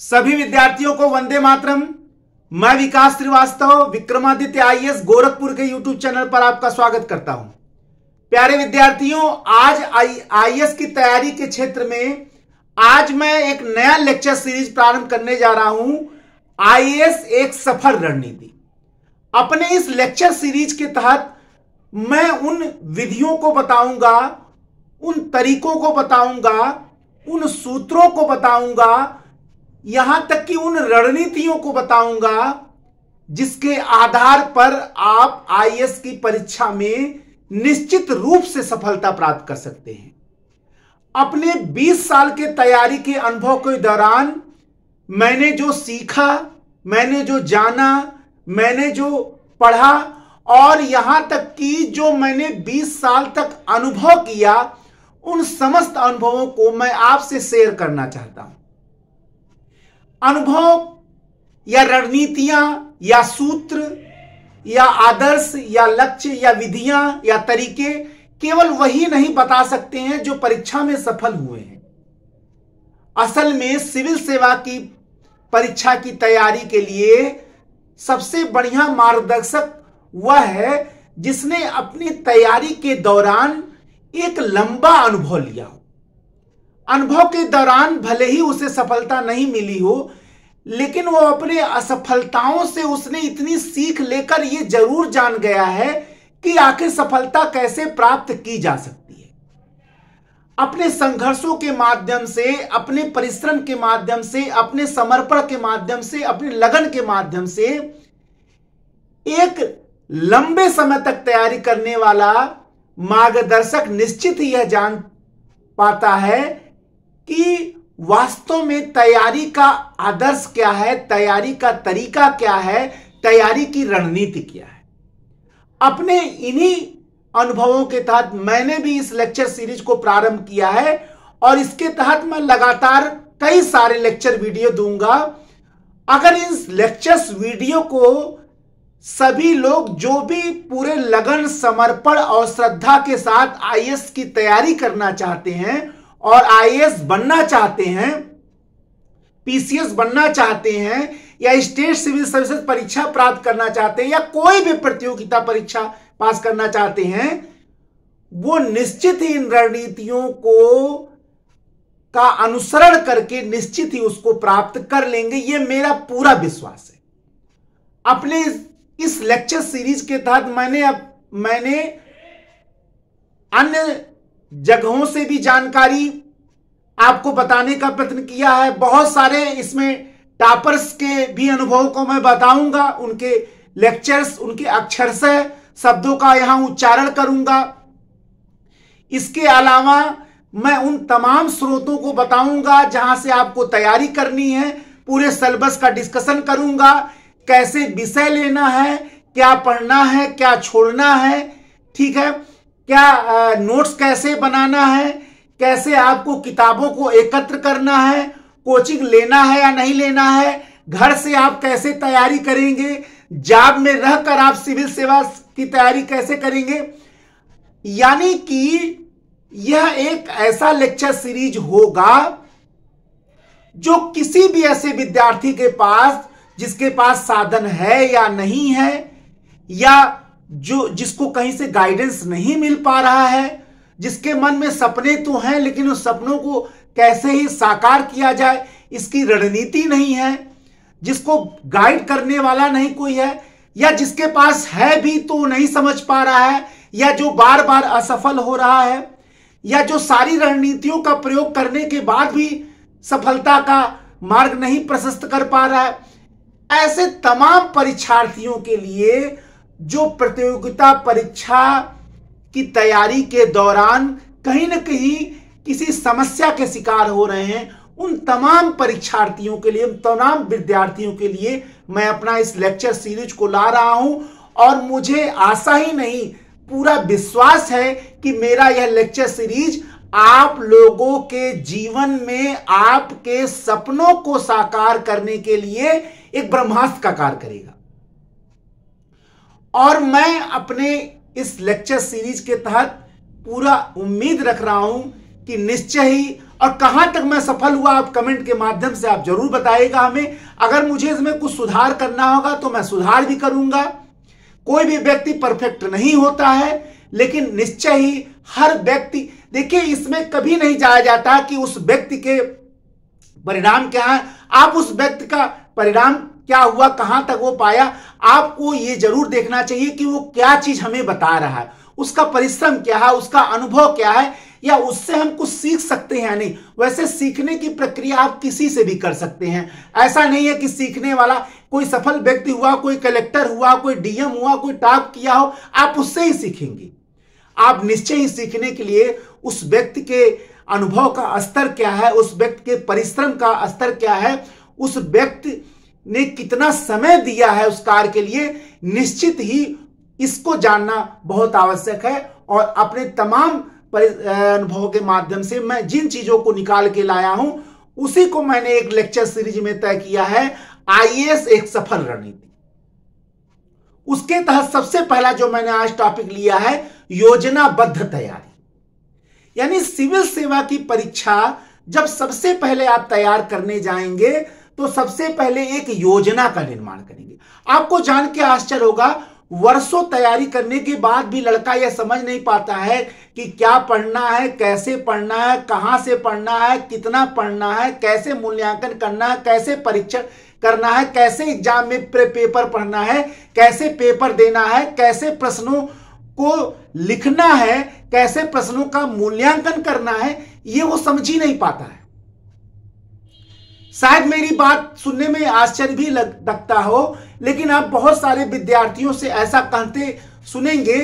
सभी विद्यार्थियों को वंदे मातरम। मैं विकास श्रीवास्तव विक्रमादित्य आईएएस गोरखपुर के यूट्यूब चैनल पर आपका स्वागत करता हूं। प्यारे विद्यार्थियों, आज आईएएस की तैयारी के क्षेत्र में आज मैं एक नया लेक्चर सीरीज प्रारंभ करने जा रहा हूं, आईएएस एक सफल रणनीति। अपने इस लेक्चर सीरीज के तहत मैं उन विधियों को बताऊंगा, उन तरीकों को बताऊंगा, उन सूत्रों को बताऊंगा, यहां तक कि उन रणनीतियों को बताऊंगा जिसके आधार पर आप आईएएस की परीक्षा में निश्चित रूप से सफलता प्राप्त कर सकते हैं। अपने 20 साल के तैयारी के अनुभव के दौरान मैंने जो सीखा, मैंने जो जाना, मैंने जो पढ़ा और यहां तक कि जो मैंने 20 साल तक अनुभव किया, उन समस्त अनुभवों को मैं आपसे शेयर करना चाहता हूं। अनुभव या रणनीतियां या सूत्र या आदर्श या लक्ष्य या विधियां या तरीके केवल वही नहीं बता सकते हैं जो परीक्षा में सफल हुए हैं। असल में सिविल सेवा की परीक्षा की तैयारी के लिए सबसे बढ़िया मार्गदर्शक वह है जिसने अपनी तैयारी के दौरान एक लंबा अनुभव लिया हो। अनुभव के दौरान भले ही उसे सफलता नहीं मिली हो, लेकिन वो अपने असफलताओं से उसने इतनी सीख लेकर ये जरूर जान गया है कि आखिर सफलता कैसे प्राप्त की जा सकती है। अपने संघर्षों के माध्यम से, अपने परिश्रम के माध्यम से, अपने समर्पण के माध्यम से, अपने लगन के माध्यम से एक लंबे समय तक तैयारी करने वाला मार्गदर्शक निश्चित ही यह जान पाता है कि वास्तव में तैयारी का आदर्श क्या है, तैयारी का तरीका क्या है, तैयारी की रणनीति क्या है। अपने इन्हीं अनुभवों के तहत मैंने भी इस लेक्चर सीरीज को प्रारंभ किया है और इसके तहत मैं लगातार कई सारे लेक्चर वीडियो दूंगा। अगर इस लेक्चर्स वीडियो को सभी लोग जो भी पूरे लगन, समर्पण और श्रद्धा के साथ आईएएस की तैयारी करना चाहते हैं और आईएएस बनना चाहते हैं, पीसीएस बनना चाहते हैं या स्टेट सिविल सर्विसेज परीक्षा प्राप्त करना चाहते हैं या कोई भी प्रतियोगिता परीक्षा पास करना चाहते हैं, वो निश्चित ही इन रणनीतियों को का अनुसरण करके निश्चित ही उसको प्राप्त कर लेंगे। ये मेरा पूरा विश्वास है। अपने इस लेक्चर सीरीज के तहत मैंने अन्य जगहों से भी जानकारी आपको बताने का प्रयत्न किया है। बहुत सारे इसमें टॉपर्स के भी अनुभवों को मैं बताऊंगा, उनके लेक्चर्स, उनके अक्षरशः शब्दों का यहां उच्चारण करूंगा। इसके अलावा मैं उन तमाम स्रोतों को बताऊंगा जहां से आपको तैयारी करनी है। पूरे सिलेबस का डिस्कशन करूंगा, कैसे विषय लेना है, क्या पढ़ना है, क्या छोड़ना है, ठीक है, क्या नोट्स कैसे बनाना है, कैसे आपको किताबों को एकत्र करना है, कोचिंग लेना है या नहीं लेना है, घर से आप कैसे तैयारी करेंगे, जॉब में रहकर आप सिविल सेवा की तैयारी कैसे करेंगे। यानी कि यह एक ऐसा लेक्चर सीरीज होगा जो किसी भी ऐसे विद्यार्थी के पास जिसके पास साधन है या नहीं है, या जिसको कहीं से गाइडेंस नहीं मिल पा रहा है, जिसके मन में सपने तो हैं लेकिन उस सपनों को कैसे ही साकार किया जाए इसकी रणनीति नहीं है, जिसको गाइड करने वाला नहीं कोई है, या जिसके पास है भी तो नहीं समझ पा रहा है, या जो बार बार असफल हो रहा है, या जो सारी रणनीतियों का प्रयोग करने के बाद भी सफलता का मार्ग नहीं प्रशस्त कर पा रहा है। ऐसे तमाम परीक्षार्थियों के लिए जो प्रतियोगिता परीक्षा की तैयारी के दौरान कहीं न कहीं किसी समस्या के शिकार हो रहे हैं, उन तमाम परीक्षार्थियों के लिए, उन तमाम विद्यार्थियों के लिए मैं अपना इस लेक्चर सीरीज को ला रहा हूं। और मुझे आशा ही नहीं, पूरा विश्वास है कि मेरा यह लेक्चर सीरीज आप लोगों के जीवन में आपके सपनों को साकार करने के लिए एक ब्रह्मास्त्र का कार्य करेगा। और मैं अपने इस लेक्चर सीरीज के तहत पूरा उम्मीद रख रहा हूं कि निश्चय ही और कहां तक मैं सफल हुआ आप कमेंट के माध्यम से आप जरूर बताइएगा हमें। अगर मुझे इसमें कुछ सुधार करना होगा तो मैं सुधार भी करूंगा। कोई भी व्यक्ति परफेक्ट नहीं होता है, लेकिन निश्चय ही हर व्यक्ति, देखिए इसमें कभी नहीं जाया जाता कि उस व्यक्ति के परिणाम क्या है, आप उस व्यक्ति का परिणाम क्या हुआ, कहां तक वो पाया, आपको ये जरूर देखना चाहिए कि वो क्या चीज हमें बता रहा है, उसका परिश्रम क्या है, उसका अनुभव क्या है, या उससे हम कुछ सीख सकते हैं या नहीं। वैसे सीखने की प्रक्रिया आप किसी से भी कर सकते हैं। ऐसा नहीं है कि सीखने वाला कोई सफल व्यक्ति हुआ, कोई कलेक्टर हुआ, कोई डीएम हुआ, कोई टॉप किया हो, आप उससे ही सीखेंगे। आप निश्चय ही सीखने के लिए उस व्यक्ति के अनुभव का स्तर क्या है, उस व्यक्ति के परिश्रम का स्तर क्या है, उस व्यक्ति ने कितना समय दिया है उस कार्य के लिए, निश्चित ही इसको जानना बहुत आवश्यक है। और अपने तमाम अनुभव के माध्यम से मैं जिन चीजों को निकाल के लाया हूं, उसी को मैंने एक लेक्चर सीरीज में तय किया है, आईएएस एक सफल रणनीति। उसके तहत सबसे पहला जो मैंने आज टॉपिक लिया है, योजनाबद्ध तैयारी। यानी सिविल सेवा की परीक्षा जब सबसे पहले आप तैयार करने जाएंगे तो सबसे पहले एक योजना का निर्माण करेंगे। आपको जान के आश्चर्य होगा, वर्षों तैयारी करने के बाद भी लड़का यह समझ नहीं पाता है कि क्या पढ़ना है, कैसे पढ़ना है, कहां से पढ़ना है, कितना पढ़ना है, कैसे मूल्यांकन करना है, कैसे परीक्षण करना है, कैसे एग्जाम में पेपर पढ़ना है, कैसे पेपर देना है, कैसे प्रश्नों को लिखना है, कैसे प्रश्नों का मूल्यांकन करना है, ये वो समझ ही नहीं पाता है। शायद मेरी बात सुनने में आश्चर्य भी लगता हो, लेकिन आप बहुत सारे विद्यार्थियों से ऐसा कहते सुनेंगे,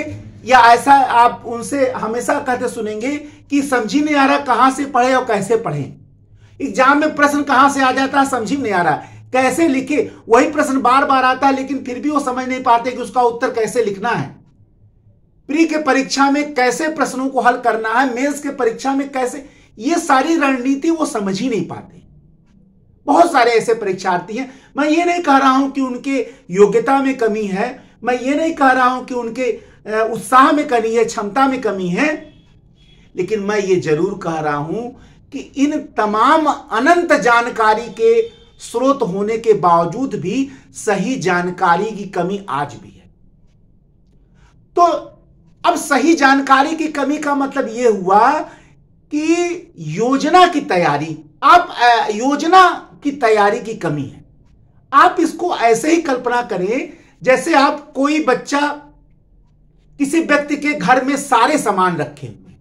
या ऐसा आप उनसे हमेशा कहते सुनेंगे कि समझ ही नहीं आ रहा कहां से पढ़े और कैसे पढ़े, एग्जाम में प्रश्न कहां से आ जाता है समझ ही नहीं आ रहा, कैसे लिखे, वही प्रश्न बार बार आता है लेकिन फिर भी वो समझ नहीं पाते कि उसका उत्तर कैसे लिखना है, प्री के परीक्षा में कैसे प्रश्नों को हल करना है, मेंस के परीक्षा में कैसे, ये सारी रणनीति वो समझ ही नहीं पाते। बहुत सारे ऐसे परीक्षार्थी हैं। मैं ये नहीं कह रहा हूं कि उनके योग्यता में कमी है, मैं ये नहीं कह रहा हूं कि उनके उत्साह में कमी है, क्षमता में कमी है, लेकिन मैं ये जरूर कह रहा हूं कि इन तमाम अनंत जानकारी के स्रोत होने के बावजूद भी सही जानकारी की कमी आज भी है। तो अब सही जानकारी की कमी का मतलब यह हुआ कि योजना की तैयारी, आप योजना की तैयारी की कमी है। आप इसको ऐसे ही कल्पना करें जैसे आप कोई बच्चा किसी व्यक्ति के घर में सारे सामान रखे हुए,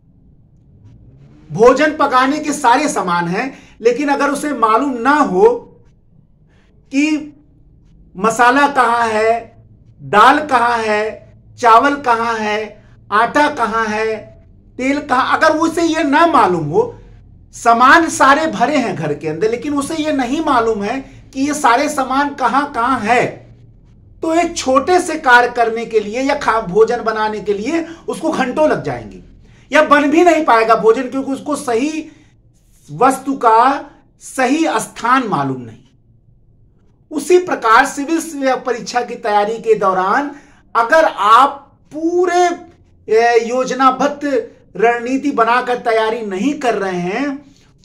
भोजन पकाने के सारे सामान हैं, लेकिन अगर उसे मालूम ना हो कि मसाला कहां है, दाल कहां है, चावल कहां है, आटा कहां है, तेल कहां, अगर उसे यह ना मालूम हो, सामान सारे भरे हैं घर के अंदर लेकिन उसे यह नहीं मालूम है कि ये सारे सामान कहां कहां है, तो एक छोटे से कार्य करने के लिए या भोजन बनाने के लिए उसको घंटों लग जाएंगे, या बन भी नहीं पाएगा भोजन, क्योंकि उसको सही वस्तु का सही स्थान मालूम नहीं। उसी प्रकार सिविल परीक्षा की तैयारी के दौरान अगर आप पूरे योजनाबद्ध रणनीति बनाकर तैयारी नहीं कर रहे हैं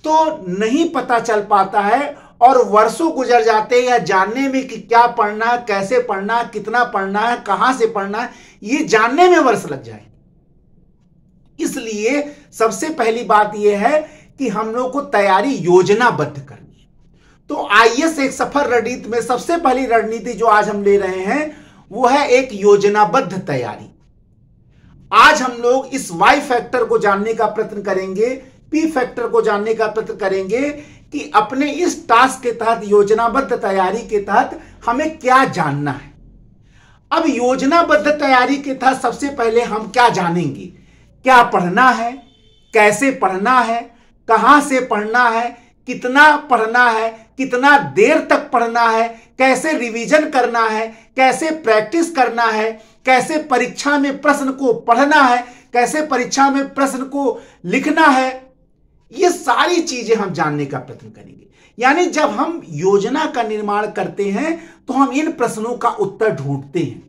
तो नहीं पता चल पाता है, और वर्षों गुजर जाते हैं या जानने में कि क्या पढ़ना है, कैसे पढ़ना है, कितना पढ़ना है, कहां से पढ़ना है, ये जानने में वर्ष लग जाए। इसलिए सबसे पहली बात यह है कि हम लोग को तैयारी योजनाबद्ध करनी है। तो आईएएस एक सफल रणनीति में सबसे पहली रणनीति जो आज हम ले रहे हैं वो है एक योजनाबद्ध तैयारी। आज हम लोग इस वाई फैक्टर को जानने का प्रयत्न करेंगे, पी फैक्टर को जानने का प्रयत्न करेंगे कि अपने इस टास्क के तहत, योजनाबद्ध तैयारी के तहत हमें क्या जानना है। अब योजनाबद्ध तैयारी के तहत सबसे पहले हम क्या जानेंगे, क्या पढ़ना है, कैसे पढ़ना है, कहां से पढ़ना है, कितना पढ़ना है, कितना देर तक पढ़ना है, कैसे रिवीजन करना है, कैसे प्रैक्टिस करना है, कैसे परीक्षा में प्रश्न को पढ़ना है, कैसे परीक्षा में प्रश्न को लिखना है, ये सारी चीजें हम जानने का प्रयत्न करेंगे। यानी जब हम योजना का निर्माण करते हैं तो हम इन प्रश्नों का उत्तर ढूंढते हैं,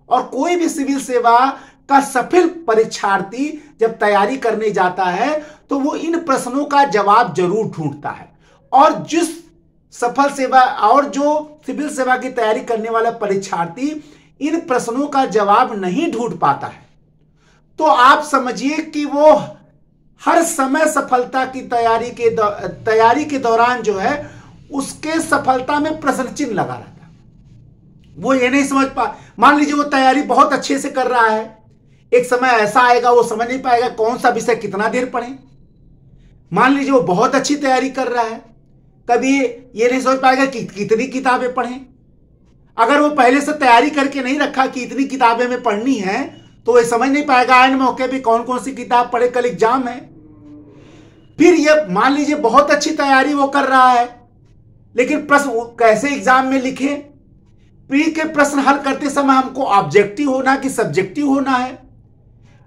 और कोई भी सिविल सेवा का सफल परीक्षार्थी जब तैयारी करने जाता है तो वो इन प्रश्नों का जवाब जरूर ढूंढता है। और जिस सफल सेवा और जो सिविल सेवा की तैयारी करने वाला परीक्षार्थी इन प्रश्नों का जवाब नहीं ढूंढ पाता है, तो आप समझिए कि वो हर समय सफलता की तैयारी के दौरान जो है उसके सफलता में प्रश्न चिन्ह लगा रहता है। वो ये नहीं समझ मान लीजिए वो तैयारी बहुत अच्छे से कर रहा है, एक समय ऐसा आएगा वो समझ नहीं पाएगा कौन सा विषय कितना देर पढ़े। मान लीजिए वो बहुत अच्छी तैयारी कर रहा है, कभी ये नहीं समझ पाएगा कि कितनी किताबें पढ़ें। अगर वो पहले से तैयारी करके नहीं रखा कि इतनी किताबें में पढ़नी है, तो वो समझ नहीं पाएगा आए मौके पे कौन कौन सी किताब पढ़े, कल एग्जाम है। फिर ये मान लीजिए बहुत अच्छी तैयारी वो कर रहा है, लेकिन प्रश्न कैसे एग्जाम में लिखे। प्री के प्रश्न हल करते समय हमको ऑब्जेक्टिव होना कि सब्जेक्टिव होना है,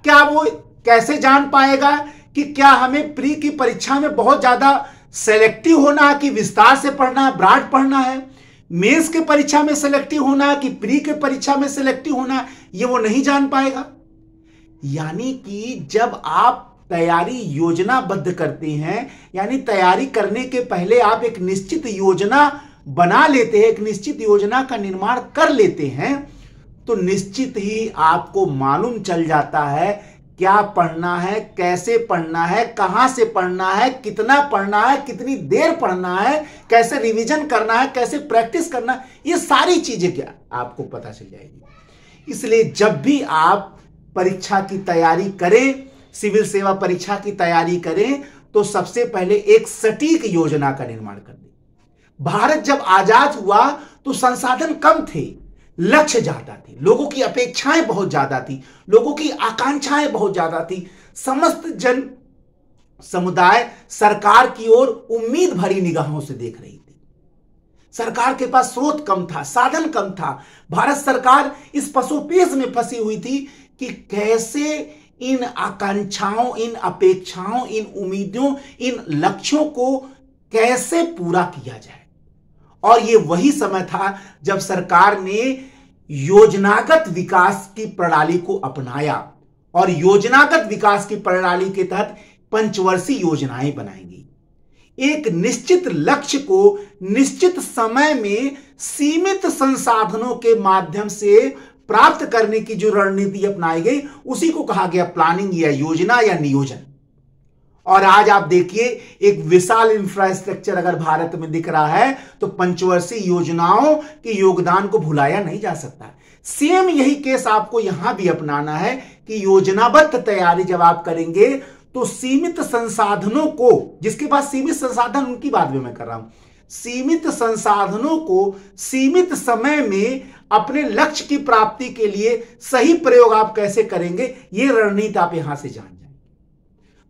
क्या वो कैसे जान पाएगा कि क्या हमें प्री की परीक्षा में बहुत ज्यादा सेलेक्टिव होना है कि विस्तार से पढ़ना है, ब्रॉड पढ़ना है। मेंस के परीक्षा में सेलेक्टिव होना है कि प्री के परीक्षा में सेलेक्टिव होना है, ये वो नहीं जान पाएगा। यानी कि जब आप तैयारी योजनाबद्ध करते हैं, यानी तैयारी करने के पहले आप एक निश्चित योजना बना लेते हैं, एक निश्चित योजना का निर्माण कर लेते हैं, तो निश्चित ही आपको मालूम चल जाता है क्या पढ़ना है, कैसे पढ़ना है, कहां से पढ़ना है, कितना पढ़ना है, कितनी देर पढ़ना है, कैसे रिवीजन करना है, कैसे प्रैक्टिस करना है, ये सारी चीजें क्या आपको पता चल जाएगी। इसलिए जब भी आप परीक्षा की तैयारी करें, सिविल सेवा परीक्षा की तैयारी करें, तो सबसे पहले एक सटीक योजना का निर्माण कर दें। भारत जब आजाद हुआ तो संसाधन कम थे, लक्ष्य ज्यादा थे, लोगों की अपेक्षाएं बहुत ज्यादा थी, लोगों की आकांक्षाएं बहुत ज्यादा थी। समस्त जन समुदाय सरकार की ओर उम्मीद भरी निगाहों से देख रही थी। सरकार के पास स्रोत कम था, साधन कम था। भारत सरकार इस पसोपेश में फंसी हुई थी कि कैसे इन आकांक्षाओं, इन अपेक्षाओं, इन उम्मीदों, इन लक्ष्यों को कैसे पूरा किया जाए। और ये वही समय था जब सरकार ने योजनागत विकास की प्रणाली को अपनाया, और योजनागत विकास की प्रणाली के तहत पंचवर्षीय योजनाएं बनाई गई। एक निश्चित लक्ष्य को निश्चित समय में सीमित संसाधनों के माध्यम से प्राप्त करने की जो रणनीति अपनाई गई, उसी को कहा गया प्लानिंग या योजना या नियोजन। और आज आप देखिए एक विशाल इंफ्रास्ट्रक्चर अगर भारत में दिख रहा है, तो पंचवर्षीय योजनाओं के योगदान को भुलाया नहीं जा सकता। सेम यही केस आपको यहां भी अपनाना है कि योजनाबद्ध तैयारी जब आप करेंगे तो सीमित संसाधनों को, जिसके पास सीमित संसाधन उनकी बात भी मैं कर रहा हूं, सीमित संसाधनों को सीमित समय में अपने लक्ष्य की प्राप्ति के लिए सही प्रयोग आप कैसे करेंगे, ये रणनीति आप यहां से जान जाएंगे।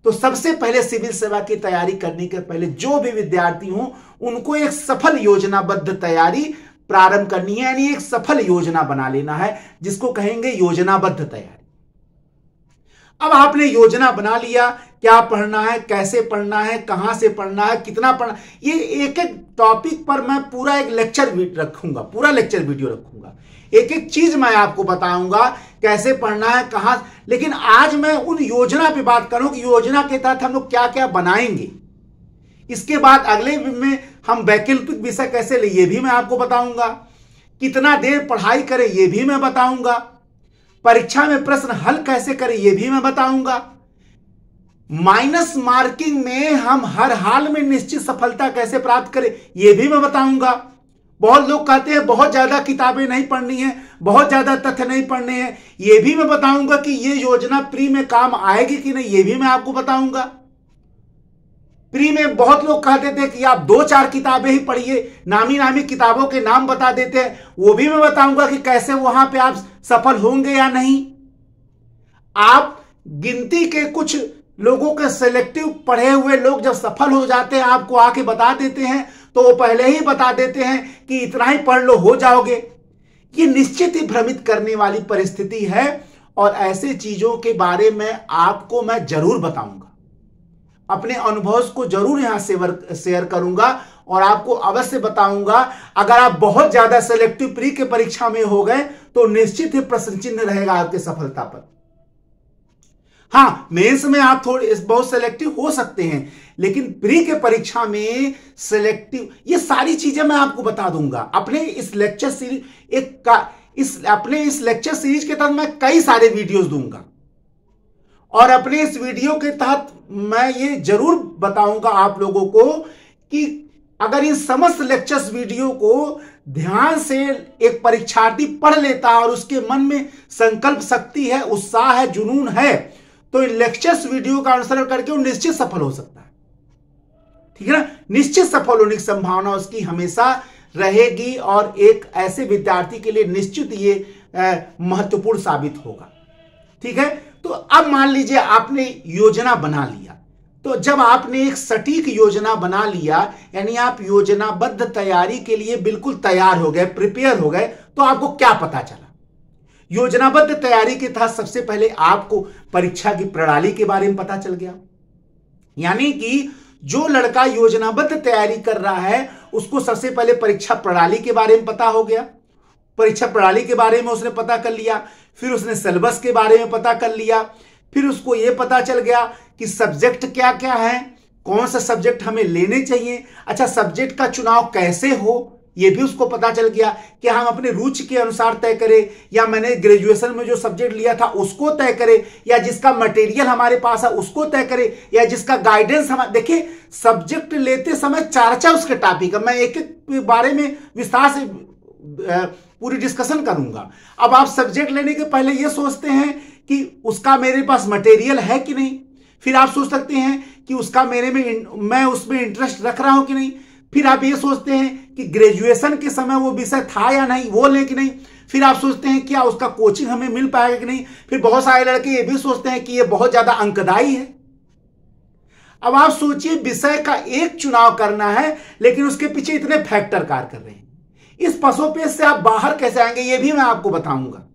तो सबसे पहले सिविल सेवा की तैयारी करने के पहले जो भी विद्यार्थी हों, उनको एक सफल योजनाबद्ध तैयारी प्रारंभ करनी है, यानी एक सफल योजना बना लेना है, जिसको कहेंगे योजनाबद्ध तैयारी। अब आपने योजना बना लिया, क्या पढ़ना है, कैसे पढ़ना है, कहां से पढ़ना है, कितना पढ़ना, ये एक एक टॉपिक पर मैं पूरा एक लेक्चर रखूंगा, पूरा लेक्चर वीडियो रखूंगा, एक एक चीज मैं आपको बताऊंगा कैसे पढ़ना है, कहां। लेकिन आज मैं उन योजना पे बात करूं कि योजना के तहत हम लोग क्या क्या बनाएंगे। इसके बाद अगले में हम वैकल्पिक विषय कैसे ले, ये भी मैं आपको बताऊंगा। कितना देर पढ़ाई करें, ये भी मैं बताऊंगा। परीक्षा में प्रश्न हल कैसे करें, ये भी मैं बताऊंगा। माइनस मार्किंग में हम हर हाल में निश्चित सफलता कैसे प्राप्त करें, ये भी मैं बताऊंगा। बहुत लोग कहते हैं बहुत ज्यादा किताबें नहीं पढ़नी है, बहुत ज्यादा तथ्य नहीं पढ़ने हैं, ये भी मैं बताऊंगा कि ये योजना प्री में काम आएगी कि नहीं, ये भी मैं आपको बताऊंगा। प्री में बहुत लोग कहते थे कि आप 2-4 किताबें ही पढ़िए, नामी नामी किताबों के नाम बता देते हैं, वो भी मैं बताऊंगा कि कैसे वहां पे आप सफल होंगे या नहीं। आप गिनती के कुछ लोगों के सिलेक्टिव पढ़े हुए लोग जब सफल हो जाते हैं, आपको आके बता देते हैं, तो वो पहले ही बता देते हैं कि इतना ही पढ़ लो हो जाओगे। ये निश्चित ही भ्रमित करने वाली परिस्थिति है, और ऐसे चीजों के बारे में आपको मैं जरूर बताऊंगा, अपने अनुभव को जरूर यहां शेयर करूंगा, और आपको अवश्य बताऊंगा। अगर आप बहुत ज्यादा सिलेक्टिव प्री के परीक्षा में हो गए तो निश्चित ही प्रश्न चिन्ह रहेगा आपकी सफलता पर। हाँ, मेंस में आप थोड़े बहुत सेलेक्टिव हो सकते हैं, लेकिन प्री के परीक्षा में सेलेक्टिव, ये सारी चीजें मैं आपको बता दूंगा अपने इस लेक्चर सीरीज अपने इस लेक्चर सीरीज के तहत मैं कई सारे वीडियोस दूंगा, और अपने इस वीडियो के तहत मैं ये जरूर बताऊंगा आप लोगों को कि अगर इन समस्त लेक्चर्स वीडियो को ध्यान से एक परीक्षार्थी पढ़ लेता है और उसके मन में संकल्प शक्ति है, उत्साह है, जुनून है, तो इन लेक्चर्स वीडियो का अनुसरण करके वो निश्चित सफल हो सकता है। ठीक है ना, निश्चित सफल होने की संभावना उसकी हमेशा रहेगी, और एक ऐसे विद्यार्थी के लिए निश्चित ये महत्वपूर्ण साबित होगा। ठीक है, तो अब मान लीजिए आपने योजना बना लिया, तो जब आपने एक सटीक योजना बना लिया, यानी आप योजनाबद्ध तैयारी के लिए बिल्कुल तैयार हो गए, प्रिपेयर हो गए, तो आपको क्या पता चला? योजनाबद्ध तैयारी के तहत सबसे पहले आपको परीक्षा की प्रणाली के बारे में पता चल गया। यानी कि जो लड़का योजनाबद्ध तैयारी कर रहा है उसको सबसे पहले परीक्षा प्रणाली के बारे में पता हो गया। परीक्षा प्रणाली के बारे में उसने पता कर लिया, फिर उसने सिलेबस के बारे में पता कर लिया, फिर उसको यह पता चल गया कि सब्जेक्ट क्या क्या है, कौन सा सब्जेक्ट हमें लेने चाहिए, अच्छा सब्जेक्ट का चुनाव कैसे हो यह भी उसको पता चल गया कि हम अपने रुचि के अनुसार तय करें, या मैंने ग्रेजुएशन में जो सब्जेक्ट लिया था उसको तय करें, या जिसका मटेरियल हमारे पास है उसको तय करें, या जिसका गाइडेंस हम देखिए। सब्जेक्ट लेते समय चर्चा उसके टॉपिक है, मैं एक एक बारे में विस्तार से पूरी डिस्कशन करूंगा। अब आप सब्जेक्ट लेने के पहले यह सोचते हैं कि उसका मेरे पास मटेरियल है कि नहीं, फिर आप सोच सकते हैं कि उसका मैं उसमें इंटरेस्ट रख रहा हूं कि नहीं, फिर आप ये सोचते हैं कि ग्रेजुएशन के समय वो विषय था या नहीं, वो ले कि नहीं, फिर आप सोचते हैं क्या उसका कोचिंग हमें मिल पाएगा कि नहीं, फिर बहुत सारे लड़के ये भी सोचते हैं कि ये बहुत ज्यादा अंकदायी है। अब आप सोचिए विषय का एक चुनाव करना है, लेकिन उसके पीछे इतने फैक्टर कार्य कर रहे हैं। इस पसोपेश से आप बाहर कैसे आएंगे ये भी मैं आपको बताऊंगा।